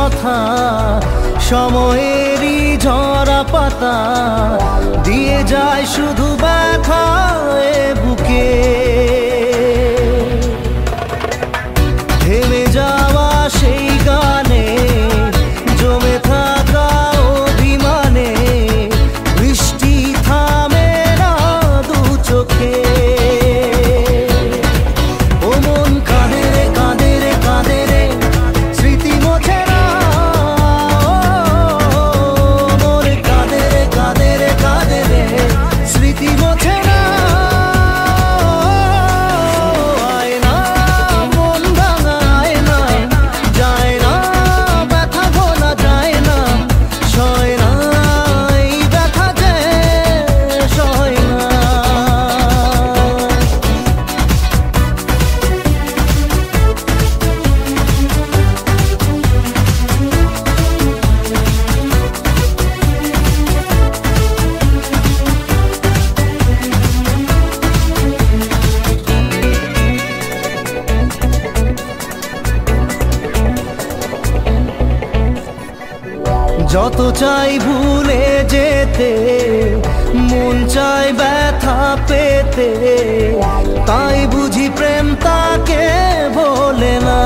কথা, সময়েরই ঝরা পাতা দিয়ে যায় শুধু ব্যথা এ বুকে। থেমে যাওয়া সেই গানে জমে থাকা অভিমানে বৃষ্টি থামে না দু চোখে। ও মন কাঁদে রে কাঁদে রে কাঁদে রে, স্মৃতি মোছে না। মোর কাঁদে রে কাঁদে রে কাঁদে রে, স্মৃতি মোছে না। যত চাই ভুলে যেতে, মন চাই ব্যথা পেতে, তাই বুঝি প্রেম তাকে বলে না।